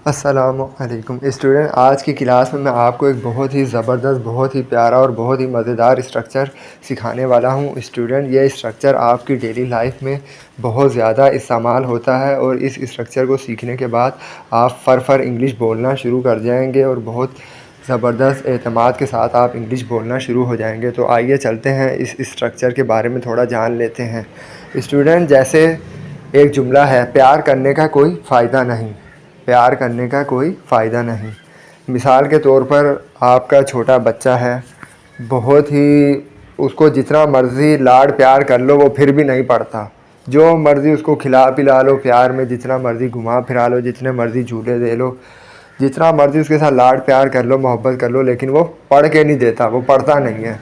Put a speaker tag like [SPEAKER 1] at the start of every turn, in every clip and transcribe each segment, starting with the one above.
[SPEAKER 1] अस्सलामुअलैकुम स्टूडेंट, आज की क्लास में मैं आपको एक बहुत ही ज़बरदस्त, बहुत ही प्यारा और बहुत ही मज़ेदार स्ट्रक्चर सिखाने वाला हूँ। स्टूडेंट, ये स्ट्रक्चर आपकी डेली लाइफ में बहुत ज़्यादा इस्तेमाल होता है और इस स्ट्रक्चर को सीखने के बाद आप फर इंग्लिश बोलना शुरू कर जाएंगे और बहुत ज़बरदस्त एतमाद के साथ आप इंग्लिश बोलना शुरू हो जाएंगे। तो आइए चलते हैं, इस स्ट्रक्चर के बारे में थोड़ा जान लेते हैं। स्टूडेंट, जैसे एक जुमला है, प्यार करने का कोई फ़ायदा नहीं। प्यार करने का कोई फ़ायदा नहीं। मिसाल के तौर पर आपका छोटा बच्चा है, बहुत ही उसको जितना मर्ज़ी लाड प्यार कर लो वो फिर भी नहीं पड़ता। जो मर्ज़ी उसको खिला पिला लो प्यार में, जितना मर्ज़ी घुमा फिरा लो, जितने मर्ज़ी झूले दे लो, जितना मर्ज़ी उसके साथ लाड प्यार कर लो, मोहब्बत कर लो, लेकिन वो पढ़ के नहीं देता, वो पढ़ता नहीं है।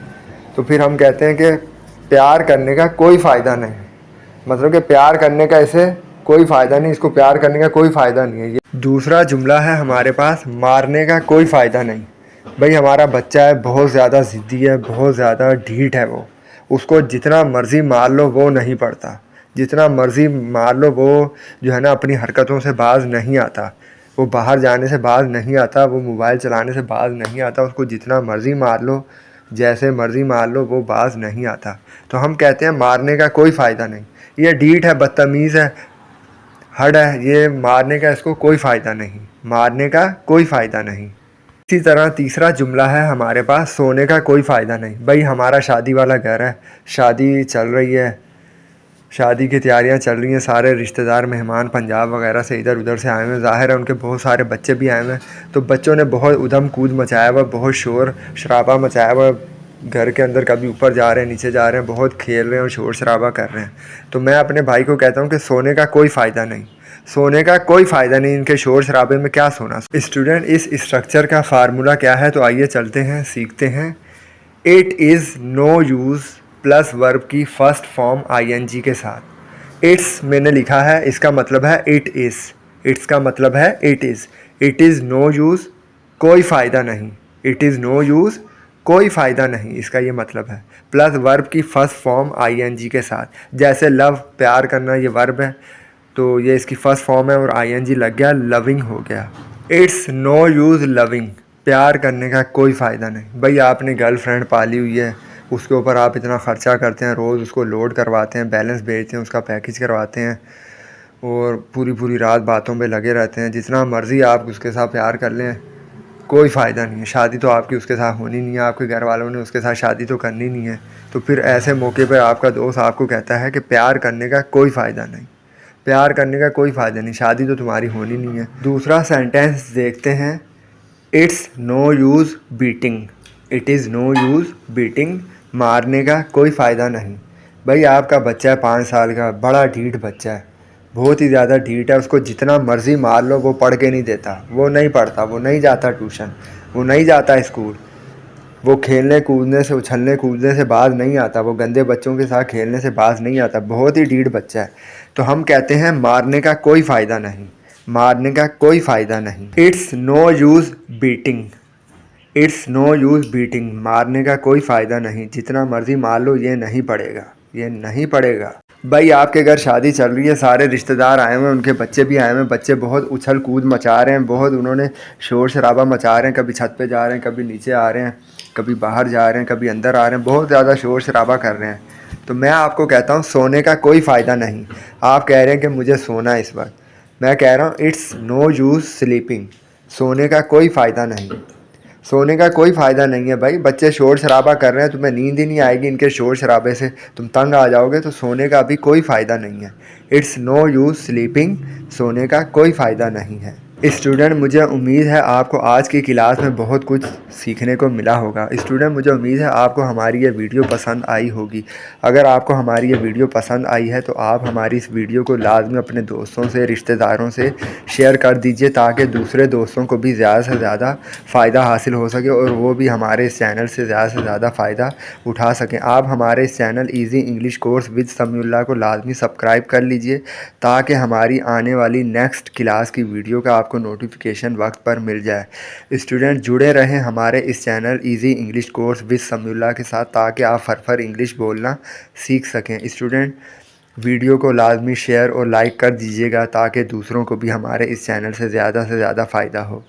[SPEAKER 1] तो फिर हम कहते हैं कि प्यार करने का कोई फ़ायदा नहीं। मतलब कि प्यार करने का ऐसे कोई फ़ायदा नहीं, इसको प्यार करने का कोई फ़ायदा नहीं है। ये दूसरा जुमला है हमारे पास, मारने का कोई फ़ायदा नहीं। भाई हमारा बच्चा है, बहुत ज़्यादा ज़िद्दी है, बहुत ज़्यादा ढीठ है, वो उसको जितना मर्ज़ी मार लो वो नहीं पड़ता। जितना मर्ज़ी मार लो वो जो है ना अपनी हरकतों से बाज़ नहीं आता। वो बाहर जाने से बाज़ नहीं आता, वो मोबाइल चलाने से बाज़ नहीं आता। उसको जितना मर्ज़ी मार लो, जैसे मर्ज़ी मार लो, वो बाज़ नहीं आता। तो हम कहते हैं मारने का कोई फ़ायदा नहीं। ये ढीठ है, बदतमीज़ है, हड है, ये मारने का इसको कोई फ़ायदा नहीं। मारने का कोई फ़ायदा नहीं। इसी तरह तीसरा जुमला है हमारे पास, सोने का कोई फ़ायदा नहीं। भाई हमारा शादी वाला घर है, शादी चल रही है, शादी की तैयारियां चल रही हैं, सारे रिश्तेदार मेहमान पंजाब वगैरह से इधर उधर से आए हुए हैं। ज़ाहिर है उनके बहुत सारे बच्चे भी आए हुए हैं। तो बच्चों ने बहुत उधम कूद मचाया हुआ, बहुत शोर शराबा मचाया हुआ घर के अंदर। कभी ऊपर जा रहे हैं, नीचे जा रहे हैं, बहुत खेल रहे हैं और शोर शराबा कर रहे हैं। तो मैं अपने भाई को कहता हूँ कि सोने का कोई फ़ायदा नहीं, सोने का कोई फ़ायदा नहीं, इनके शोर शराबे में क्या सोना। स्टूडेंट, इस स्ट्रक्चर का फार्मूला क्या है, तो आइए चलते हैं, सीखते हैं। It is no use plus verb की फ़र्स्ट फॉर्म आईएनजी के साथ। इट्स मैंने लिखा है, इसका मतलब है इट इज़। इट्स का मतलब है it is. It is no use, कोई फ़ायदा नहीं। इट इज़ नो यूज़, कोई फ़ायदा नहीं, इसका ये मतलब है। प्लस वर्ब की फ़र्स्ट फॉर्म आईएनजी के साथ। जैसे लव, प्यार करना, ये वर्ब है, तो ये इसकी फ़र्स्ट फॉर्म है और आईएनजी लग गया, लविंग हो गया। इट्स नो यूज़ लविंग, प्यार करने का कोई फ़ायदा नहीं। भाई आपने गर्लफ्रेंड पाली हुई है, उसके ऊपर आप इतना ख़र्चा करते हैं, रोज़ उसको लोड करवाते हैं, बैलेंस भेजते हैं, उसका पैकेज करवाते हैं और पूरी पूरी रात बातों पे लगे रहते हैं। जितना मर्ज़ी आप उसके साथ प्यार कर लें, कोई फ़ायदा नहीं है। शादी तो आपकी उसके साथ होनी नहीं है, आपके घर वालों ने उसके साथ शादी तो करनी नहीं है। तो फिर ऐसे मौके पर आपका दोस्त आपको कहता है कि प्यार करने का कोई फ़ायदा नहीं, प्यार करने का कोई फ़ायदा नहीं, शादी तो तुम्हारी होनी नहीं है। दूसरा सेंटेंस देखते हैं। It's no use beating. It is no use beating, मारने का कोई फ़ायदा नहीं। भाई आपका बच्चा है 5 साल का, बड़ा ढीठ बच्चा है, बहुत ही ज़्यादा ढीठ है। उसको जितना मर्ज़ी मार लो वो पढ़ के नहीं देता, वो नहीं पढ़ता, वो नहीं जाता ट्यूशन, वो नहीं जाता स्कूल, वो खेलने कूदने से, उछलने कूदने से बाज नहीं आता, वो गंदे बच्चों के साथ खेलने से बाज नहीं आता, बहुत ही ढीठ बच्चा है। तो हम कहते हैं मारने का कोई फ़ायदा नहीं, मारने का कोई फ़ायदा नहीं। It's no use beating. It's no use beating, मारने का कोई फ़ायदा नहीं, जितना मर्ज़ी मार लो ये नहीं पड़ेगा, ये नहीं पड़ेगा। भाई आपके घर शादी चल रही है, सारे रिश्तेदार आए हुए हैं, उनके बच्चे भी आए हुए हैं, बच्चे बहुत उछल कूद मचा रहे हैं, बहुत उन्होंने शोर शराबा मचा रहे हैं, कभी छत पे जा रहे हैं, कभी नीचे आ रहे हैं, कभी बाहर जा रहे हैं, कभी अंदर आ रहे हैं, बहुत ज़्यादा शोर शराबा कर रहे हैं। तो मैं आपको कहता हूँ सोने का कोई फ़ायदा नहीं। आप कह रहे हैं कि मुझे सोना है इस वक्त, मैं कह रहा हूँ इट्स नो यूज़ स्लीपिंग, सोने का कोई फ़ायदा नहीं, सोने का कोई फ़ायदा नहीं है। भाई बच्चे शोर शराबा कर रहे हैं, तुम्हें नींद ही नहीं आएगी, इनके शोर शराबे से तुम तंग आ जाओगे, तो सोने का भी कोई फ़ायदा नहीं है। इट्स नो यूज़ स्लीपिंग, सोने का कोई फ़ायदा नहीं है। स्टूडेंट, मुझे उम्मीद है आपको आज की क्लास में बहुत कुछ सीखने को मिला होगा। स्टूडेंट, मुझे उम्मीद है आपको हमारी ये वीडियो पसंद आई होगी। अगर आपको हमारी ये वीडियो पसंद आई है तो आप हमारी इस वीडियो को लाजमी अपने दोस्तों से, रिश्तेदारों से शेयर कर दीजिए, ताकि दूसरे दोस्तों को भी ज़्यादा से ज़्यादा फ़ायदा हासिल हो सके और वो भी हमारे इस चैनल से ज़्यादा फ़ायदा उठा सकें। आप हमारे इस channel easy English course with Samiullah को लाजमी सब्सक्राइब कर लीजिए, ताकि हमारी आने वाली नेक्स्ट क्लास की वीडियो का आपको नोटिफिकेशन वक्त पर मिल जाए। स्टूडेंट, जुड़े रहें हमारे इस channel easy English course with Samiullah के साथ, ताकि आप फर इंग्लिश बोलना सीख सकें। स्टूडेंट, वीडियो को लाजमी शेयर और लाइक कर दीजिएगा ताकि दूसरों को भी हमारे इस चैनल से ज़्यादा फ़ायदा हो।